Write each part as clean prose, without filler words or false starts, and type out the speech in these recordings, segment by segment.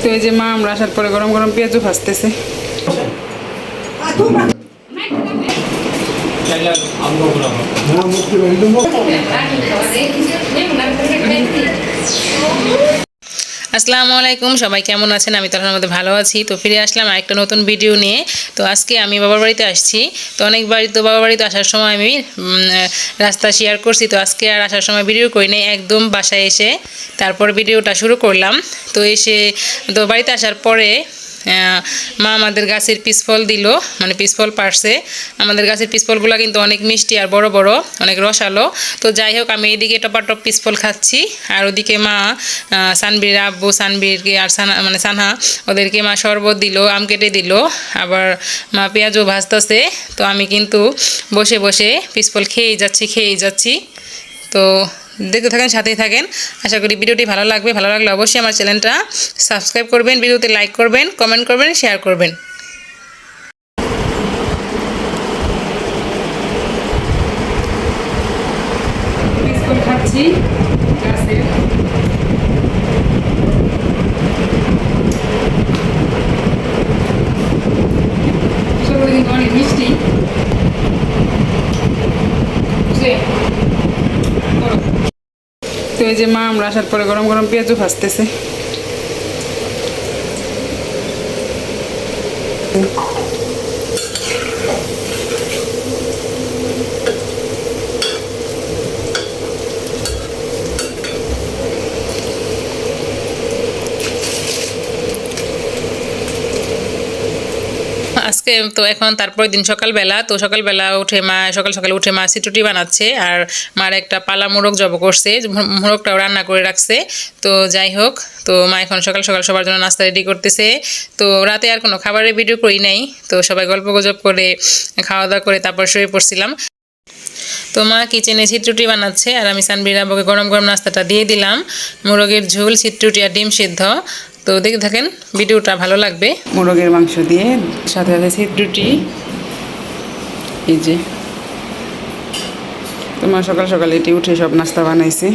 তো এই যে মা আমরা আসার পরে গরম গরম পেঁয়াজও ভাজতেছে। আসসালামু আলাইকুম, সবাই কেমন আছেন? আমি তো মধ্যে ভালো আছি। তো ফিরে আসলাম আরেকটা নতুন ভিডিও নিয়ে। তো আজকে আমি বাবার বাড়িতে আসছি। তো বাবার বাড়িতে আসার সময় আমি রাস্তা শেয়ার করছি। তো আজকে আর আসার সময় ভিডিও করি নাই, একদম বাসায় এসে তারপর ভিডিওটা শুরু করলাম। তো বাড়িতে আসার পরে মা আমাদের গাছের পিসফল দিল, মানে পিসফল পারছে। আমাদের গাছের পিসফলগুলো কিন্তু অনেক মিষ্টি আর বড় বড়, অনেক রসালো। তো যাই হোক, আমি এইদিকে টপাটপ পিসফল খাচ্ছি, আর ওদিকে মা সানবীর আব্বু সানবীরকে আর সানহা ওদেরকে মা শরবত দিল, আম কেটে দিল, আবার মা পেঁয়াজও ভাজতেছে। তো আমি কিন্তু বসে বসে পিসফল খেয়েই যাচ্ছি। তো দেখতে থাকেন, সাথেই থাকেন। আশা করি ভিডিওটি ভালো লাগবে। ভালো লাগলে অবশ্যই আমার চ্যানেলটা সাবস্ক্রাইব করবেন, ভিডিওতে লাইক করবেন, কমেন্ট করবেন, শেয়ার করবেন। খাচ্ছি অনেক মিষ্টি। তো এই যে মা আমরা আসার পরে গরম গরম পেঁয়াজও ভাজতেছে। আজকে তো এখন তারপরের দিন সকালবেলা উঠে মা সকাল উঠে মা সিটুটি বানাচ্ছে, আর মার একটা পালা মোরগ জব করছে, মোরগটাও রান্না করে রাখছে। তো যাই হোক, তো মা এখন সকাল সবার জন্য নাস্তা রেডি করতেছে। তো রাতে আর কোনো খাবারের ভিডিও করি নাই, তো সবাই গল্প গুজব করে খাওয়া দাওয়া করে তারপর শুয়ে পড়ছিলাম। তো মা কিচেনে সিটরুটি বানাচ্ছে, আর আমি সানবীর আব্বুকে গরম গরম নাস্তাটা দিয়ে দিলাম, মোরগের ঝোল, সিটরুটি আর ডিম সিদ্ধ। তো দেখতে থাকেন, ভিডিওটা ভালো লাগবে। মোরগের মাংস দিয়ে সাথে সাথে সিটরুটি। এই যে তোমার সকাল এটি উঠে সব নাস্তা বানাইছে।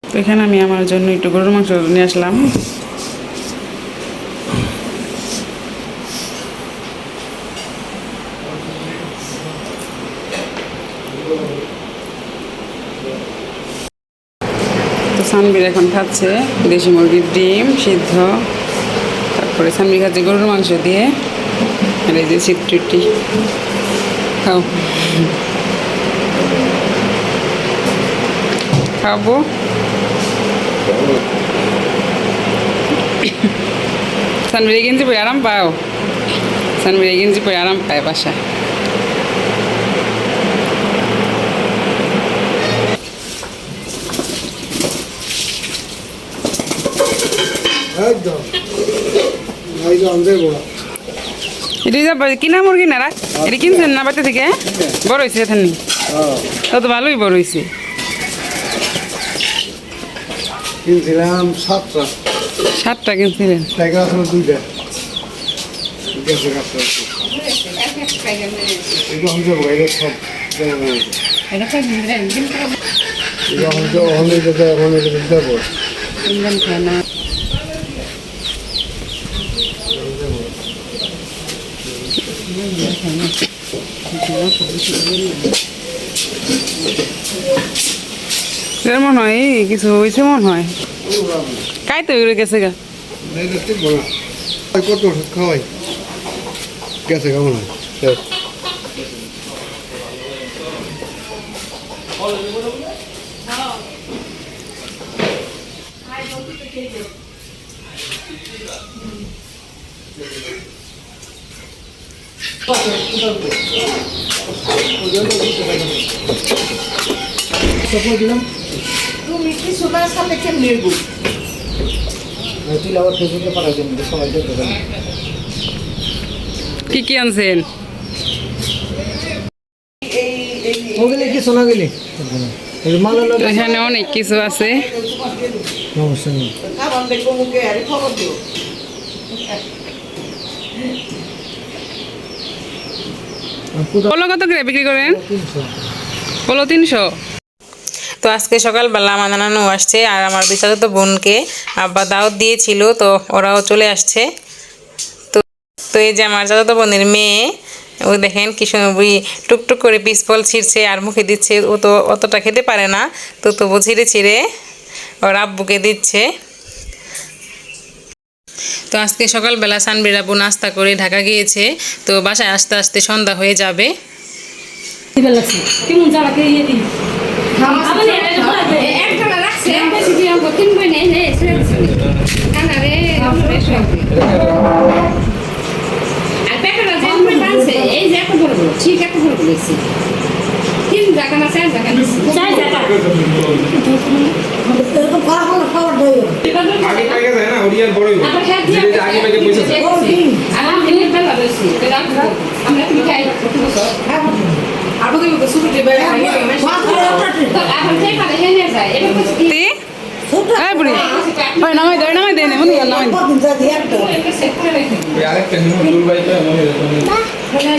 তো এখানে আমি আমার জন্য একটু গরুর মাংস নিয়ে আসলাম। তো সানবীর এখন খাচ্ছে দেশি মুরগির ডিম সিদ্ধ, তারপরে সানবীর খাচ্ছে গরুর মাংস দিয়ে, আর এই যে সিটরুটি। খাবো। সানবীর গেঞ্জি পরে আরাম পাও? সানবীর গেঞ্জি পরে আরাম পায় বাসায়। এটা কিনা মুরগি না, এটা কিনছেন না বাড়িতে থেকে? বড় হয়েছে এখানে, তত ভালোই বড় হয়েছে। কিনছিলাম 7টা কিনছিলেন? দুইটা। মনে হয় কিছু হয়েছে, মনে হয় কাই তো গেছে গা। কত ওষুধ খাওয়াই গেছে কেমন হয়? তুমি কি সোনার সাথে কেমনে নেব? তুই আবার ফেসবুকে পাঠাই দেন, সবাই দেখতে পারেন। কি আনছেন? ওগুলি কি সোনা গেলি? এখানে অনেক কিছু আছে। সমস্যা নেই। পোলো কত করে বিক্রি করেন? পোলো 300। তো আজকে সকালবেলা আমার নানু আসছে আর আমার দুই চাচাতো বোনকে আব্বা দাওয়াত দিয়েছিল, তো ওরাও চলে আসছে। তো তো এই যে আমার চাচাতো বোনের মেয়ে, ও দেখেন কি সুন্দর টুকটুক করে পিস ফল ছিঁড়ছে আর মুখে দিচ্ছে। ও তো অতটা খেতে পারে না, তো তবু ছিঁড়ে ছিঁড়ে ওর আব্বুকে দিচ্ছে। তো আজকে সকালবেলা সানবির আব্বু নাস্তা করে ঢাকা গিয়েছে, তো বাসায় আস্তে আস্তে সন্ধ্যা হয়ে যাবে। একটা রাখছে তিন বই নেই আর প্যাকেটটা যে টানছে এই যে এত বড় বড় ঠিক এত বড় বলেছি 3 জায়গা না 4 জায়গা নিচ্ছি 4 জায়গা এরকম খাবার দেয় আগে টাকা দেয় না ওরিয়ার বড়ই যেটা আগে থেকে পয়সা দেয় আমি এর বেলা বেশি আমরা তুমি খাই আবু তুমি তো সুবিধে বেলা খাই তো এখন থেকে পারে হেনে যায় এটা কি এই বুড়ি ওই নামাই দেয় না মনে হয় নামাই ওই আরেকটা নিমো দুলবাইটা মনে হয়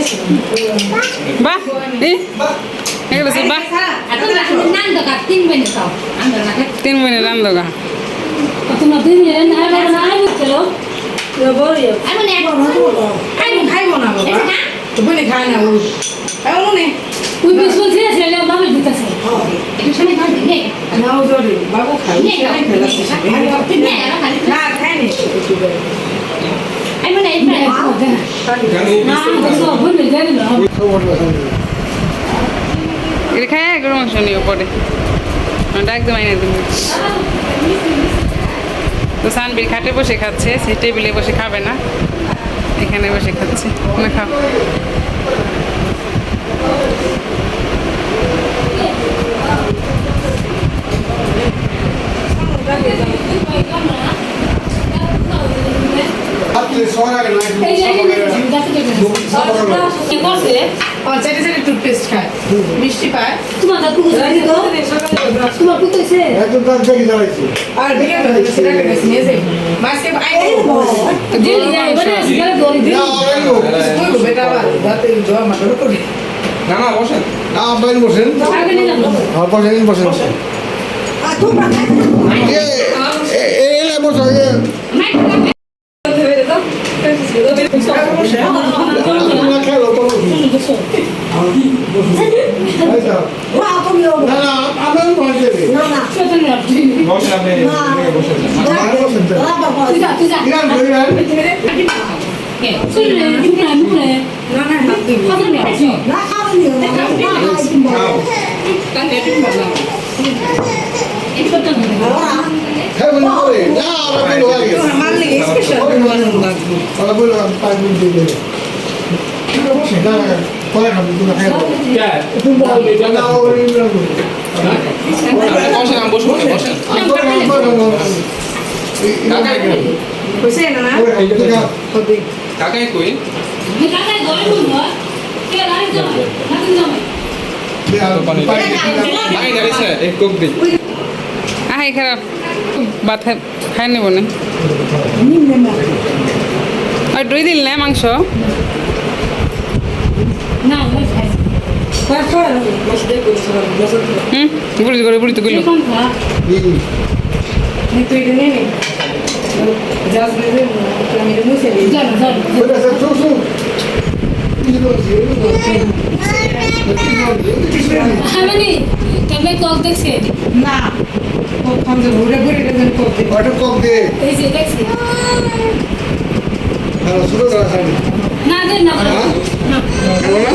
বাহ এগুলো সব বাহ atau nang dah kating banyak tau, anda nak 3 মহিনে রান্ধগা। atau nanti ni ada nak kalau, ya boleh, aku ni aku khai mana bapa, tu boleh khai na u, aku ni, u bisul sih saya lihat bapak kita sih, itu sana kan ni, na u jadi, bapak khai, ni khai kalau sih, ni ada kan, na khai ni, aku ni ini aku dah, nah, so boleh jadi lah. এটা খায় গরু মাংস নিয়ে পরে ডাক দেওয়াই না তুমি। তো সানবির খাটে বসে খাচ্ছে, সে টেবিলে বসে খাবে না, এখানে বসে খাচ্ছে। না খাও। রাত্রে শোয়ার আগে না Saya di toothpaste খায় মিষ্টি পায় তোমার দাদু জানি তো তোমার পুত্র সে একদম তার থেকে যাইছি আর বিয়ে করে সেটা করে নিয়ে যাই মাসে আই দিল যায় বলে সিগারেট ধরে দিল ওই বেটা দাতে জোয়া মাথা করে না না বসেন না বাইরে বসেন আগে নিয়ে যাবো আর বসেন আর তোমরা এলে বসো মাইক ধরে দাও না খেলো তো না না আমি বসে দেবে বসেন আপনি বসেন তুই যা ইরান ইরান হ্যাঁ বলে না আর বলো আগে আর বলো 5 মিনিট দিবে বসে না পরে না তুমি খাই তুমি বলো না ওরে ইমরান বসেন আমি বসবো বসেন কাকাই কই কইছে না না কাকাই কই কাকাই ধরে বলবো কে লাইট দাও নাকি দাও পানি পানি গাড়িছে এক কোক দিই আই খারাপ ভাত খাই নেব না আর দই দিল না মাংস না ওই খাই বুড়ি তো গেল কোন খা নি তুই নে নে যাস নে আমি রে মুছে দি জানো জানো ওটা সব চুপ আমি তুমি কক দেখছে না কক খান যে ঘুরে ঘুরে গেছেন কক ওটা কক দে এই যে দেখছি আর শুরু করা খাই না দে না না বলো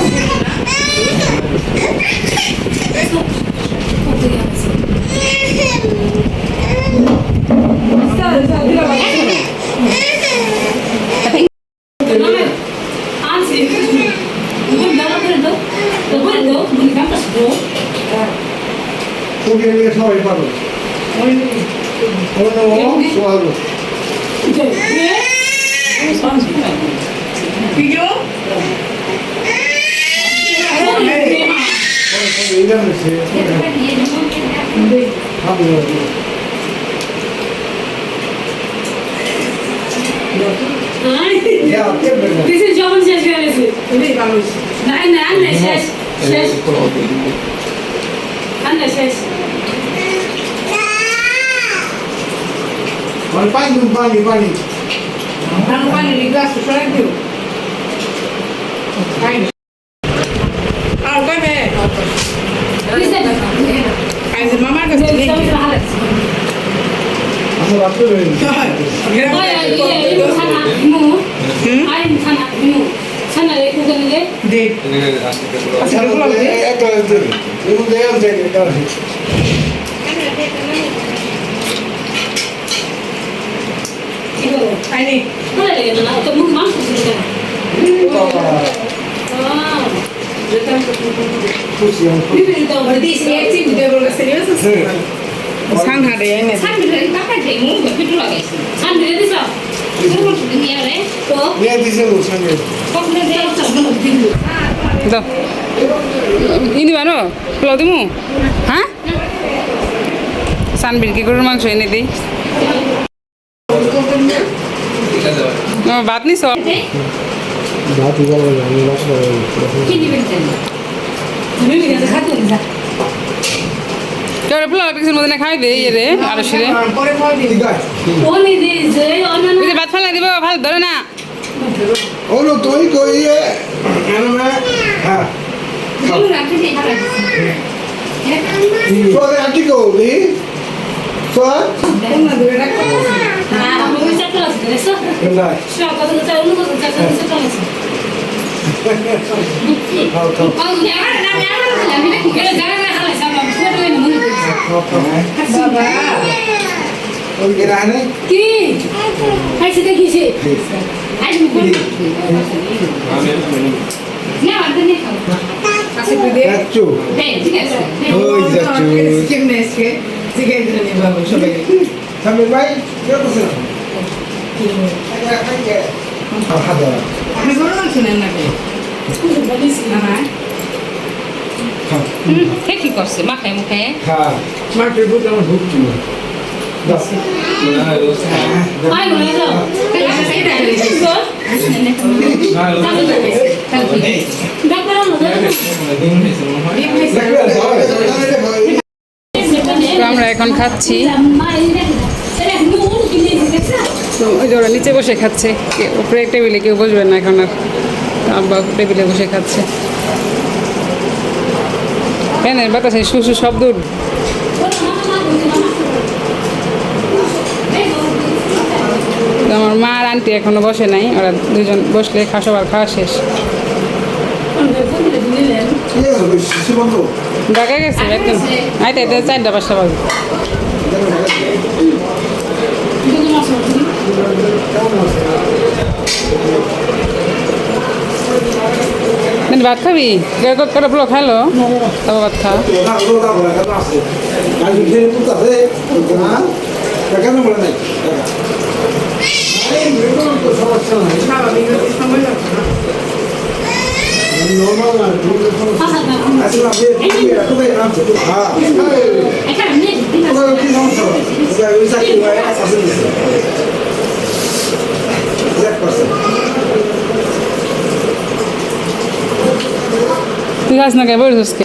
তুমি এর সবাই পারো ওনো সোয়ালো ভিডিও এইটা হচ্ছে ভালো Ay, This is যখন শেষ হয়ে গেছে এটাই ভালো হয়েছে না শেষ শেষ আন্না শেষ পানি পানি গ্লাস সরাই দিও পানি আর কইবে আইজ মামার কাছে নেই আমরা রাখতে পারি দে একটা এগুলো দেয়াল থেকে আইনি খুশি সান হাড়ে আইনে নিয়ে দিছে সঙ্গে দাও ইনি বানো পোলাও দিমু হ্যাঁ সানবির কি গরুর মাংস এনে দিই ভাত নিস বাতি বলা আমি লক্ষ্য কেউ পোলাও পিসের মধ্যে খাই দে ইয়ে রে আরো শিরে পরে খাওয়া দিই ঠিক আছে ভাত ফালা দিব ভালো ধরে না ওলো তুই কই হ্যাঁ তোরে আটি কো দি তো কোনটা ধরে রাখো নাই বাবা ওই গেরানে কি খাইছে দেখিছে আছে তুই দে যাচ্ছু ওই যাচ্ছু কেমনে আজকে জিগাই দিলে নি বাবা সবাই সামনে ভাই কেউ তো না হাদা আপনি বড় না শুনেন না কে বলিস না না কে কি করছে মাখায় মুখে হ্যাঁ মাটির বুট আমার ঢুকছি না বাস আই বলে দাও এটা ডাক্তার তো আমরা এখন খাচ্ছি তো ওই যে ওরা নিচে বসে খাচ্ছে উপরে টেবিলে কেউ বসবে না এখন আর আব্বা টেবিলে বসে খাচ্ছে ফ্যানের বাতাসে শুশু শব্দ তো আমার মা আর আন্টি এখনো বসে নাই ওরা দুজন বসলে সবার খাওয়া শেষ ঢাকা গেছে একদম আইতে আইতে 4টা 5টা বাজে ভাত খাবি কটা ব্লক খালো তবে ভাত খা তুই খাস না কে বলিস কে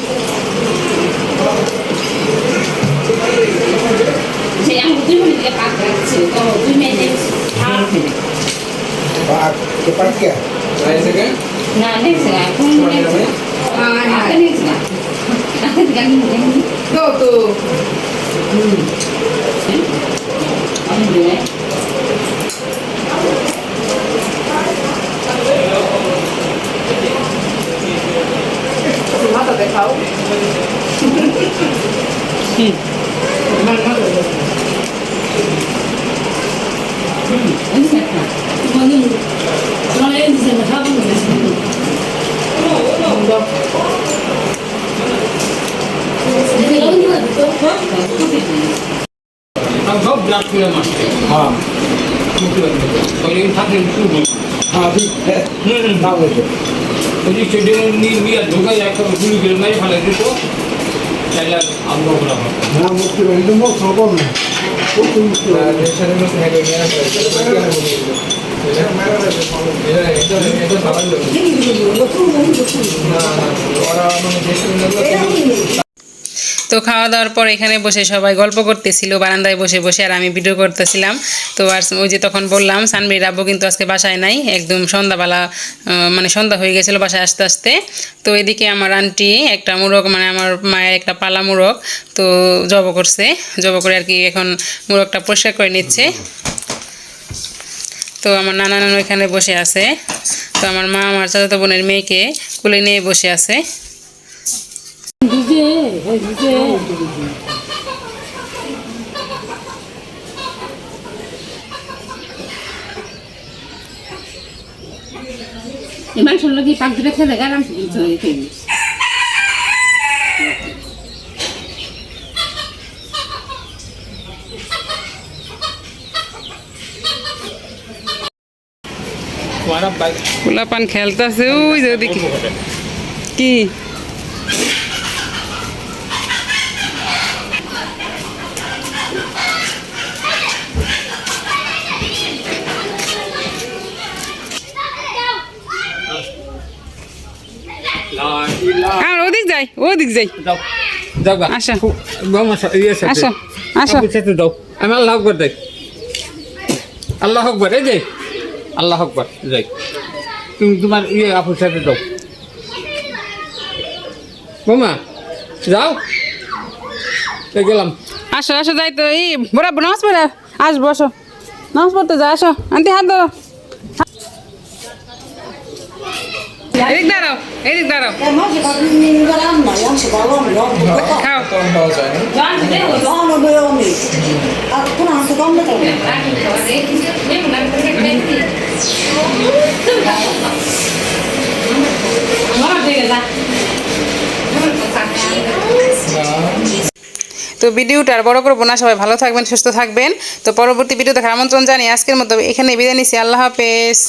মাথা দেখাও সব ব্লাড করে মারছে হ্যাঁ থাকলে শুরু করবো হ্যাঁ ঠিক না বলছে ওই যে স্টেডিয়ামের নিয়ে ঢোকা যায় একটা গুলি করে মেরে ফেলে দিত চাইলে আগ্রহ করা হয় হ্যাঁ মুক্তি একদম মুখ সব না খুব মুক্তি তো খাওয়া দাওয়ার পর এখানে বসে সবাই গল্প করতেছিল বারান্দায় বসে বসে, আর আমি ভিডিও করতেছিলাম। তো আর ওই যে তখন বললাম সানবির আব্বু কিন্তু আজকে বাসায় নাই, একদম সন্ধ্যাবেলা মানে সন্ধ্যা হয়ে গেছিলো বাসায় আসতে আসতে। তো এদিকে আমার আন্টি একটা মোরগ, মানে আমার মায়ের একটা পালা মোরগ তো জব করছে, জব করে আর কি এখন মোরগটা পরিষ্কার করে নিচ্ছে। তো আমার নানা নানু এখানে বসে আছে। তো আমার মা আমার চাচাতো বোনের মেয়েকে কোলে নিয়ে বসে আছে। ভিজে ভিজে এবার শুনলো কি পাক ধরে খেলে গেলাম तुम्हारा बाइक পোলাপান খেলতেছে ওই যে ওদিকে কি ला इला আর ওদিক যাই ওদিক যাই जाओ जाओ बा আসো बाबा ये सब আসো আসো आप पीछे जाओ हम अल्लाह अकबर देख अल्लाह अकबर ए जय अल्लाह अकबर जय तुम्हार ये आप साथे जाओ मामा जाओ ले गेलाम আসো আসো যাই তো এই বরাবর নামাজ পড়ে আসবো আসো নামাজ পড়তে যা আসো আন্টি হাত দাও এদিক দাঁড়াও এদিক দাঁড়াও খাও তো ভিডিওটা আর বড় করবো না, সবাই ভালো থাকবেন সুস্থ থাকবেন। তো পরবর্তী ভিডিও দেখার আমন্ত্রণ জানিয়ে আজকের মতো এখানে বিদায় নিচ্ছি। আল্লাহ হাফেজ।